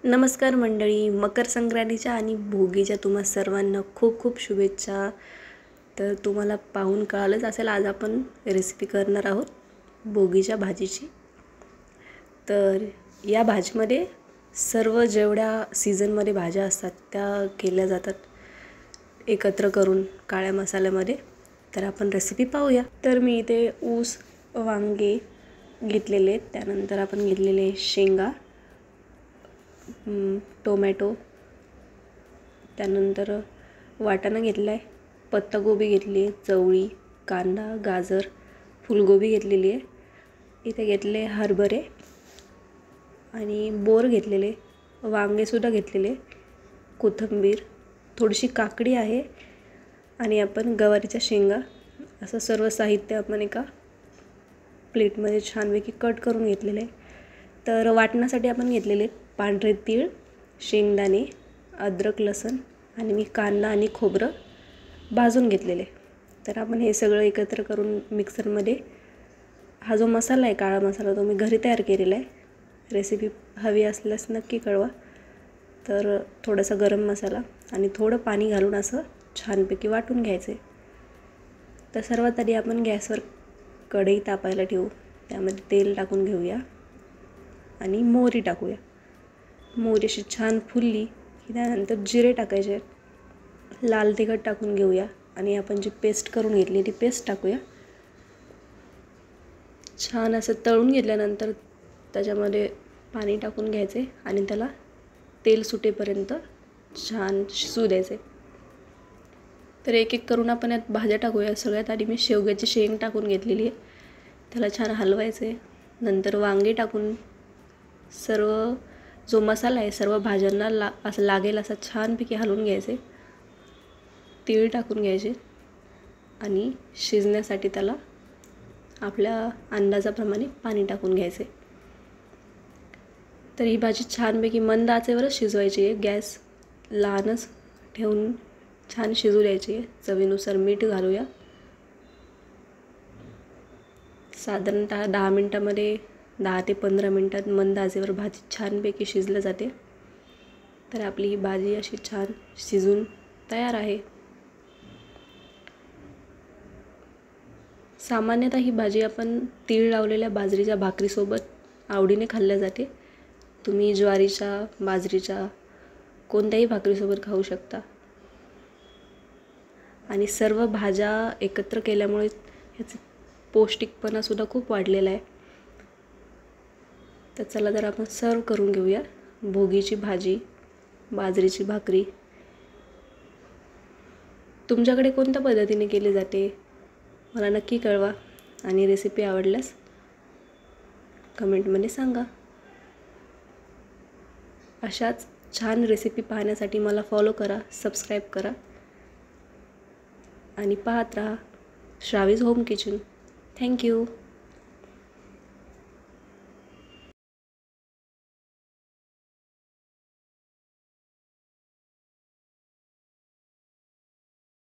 नमस्कार मंडळी, मकर संक्रांतीच्या आणि भोगीच्या तुम्हा सर्वांना खूप खूप शुभेच्छा। तर तुम्हाला पाहून कळालंच असेल, आज आपण रेसिपी करणार आहोत भोगीच्या भाजीची। तर या भाजीमध्ये सर्व जेवढ्या सीझनमध्ये भाज्या असतात त्या केल्या जातात एकत्र करून काळ्या मसाल्यामध्ये। तर आपण रेसिपी पाहूया। तर मी इथे ऊस, वांगे घेतलेले, त्यानंतर आपण घेतलेले शेंगा, टोमॅटो, त्यानंतर वाटाणा घेतला आहे, पत्तागोबी घेतली आहे, चवळी, कांदा, गाजर, फुलगोबी घेतलेली आहे। इथे घेतले हरभरे आणि बोर घेतलेले, वांगेसुद्धा घेतलेले, कोथिंबीर, थोडीशी काकडी आहे आणि आपण गवारीच्या शेंगा, असं सर्व साहित्य आपण एका प्लेटमध्ये छानपैकी कट करून घेतलेले आहे। तर वाटण्यासाठी आपण घेतलेले पांढरे तीळ, शेंगदाणे, अद्रक, लसूण आणि मी कांदा आणि खोबरं भाजून घेतलेले। तर आपण हे सगळं एकत्र करून मिक्सरमध्ये, हा जो मसाला आहे काळा मसाला तो मी घरी तयार केलेला आहे। रेसिपी हवी असल्यास नक्की कळवा। तर थोडासा गरम मसाला आणि थोडं पाणी घालून असं छानपैकी वाटून घ्यायचे। तर सर्वात आधी आपण गॅसवर कढई तापायला ठेवू, त्यामध्ये तेल टाकून घेऊया आणि मोहरी टाकूया। मोहरी अशी छान फुलली की त्यानंतर जिरे टाकायचे, लाल तिखट टाकून घेऊया आणि आपण जी पेस्ट करून घेतली ती पेस्ट टाकूया। छान असं तळून घेतल्यानंतर त्याच्यामध्ये पाणी टाकून घ्यायचे आणि त्याला तेल सुटेपर्यंत छान शिजू द्यायचे। तर एक एक करून आपण यात भाज्या टाकूया। सगळ्यात आधी मी शेवग्याची शेंग टाकून घेतलेली आहे, त्याला छान हलवायचे। नंतर वांगे टाकून सर्व जो मसाला आहे सर्व भाज्यांना असं लागेल असं छानपैकी हलवून घ्यायचे। तीळ टाकून घ्यायचे आणि शिजण्यासाठी त्याला आपल्या अंदाजाप्रमाणे पाणी टाकून घ्यायचे। तर ही भाजी छानपैकी मंद आचेवरच शिजवायची आहे, गॅस लहानच ठेवून छान शिजू द्यायची आहे। चवीनुसार मीठ घालूया। साधारणतः 10 मिनिटांमध्ये 10 ते 15 मिनिटात मंद आचेवर भाजी छानपैकी शिजली जाते। तर आपली ही भाजी अशी छान शिजून तयार आहे। सामान्यतः ही भाजी आपण तीळ लावलेल्या बाजरीच्या भाकरीसोबत आवडीने खाल्ल्या जाते। तुम्ही ज्वारीच्या, बाजरीच्या कोणत्याही भाकरीसोबत खाऊ शकता आणि सर्व भाज्या एकत्र केल्यामुळे ह्याचा पौष्टिकपणासुद्धा खूप वाढलेला आहे। तर चला जर आपण सर्व करून घेऊया भोगीची भाजी, बाजरीची भाकरी। तुमच्याकडे कोणत्या पद्धतीने केली जाते मला नक्की कळवा आणि रेसिपी आवडल्यास कमेंटमध्ये सांगा। अशाच छान रेसिपी पाहण्यासाठी मला फॉलो करा, सबस्क्राईब करा आणि पाहत राहा श्रावीज होम किचन। थँक्यू।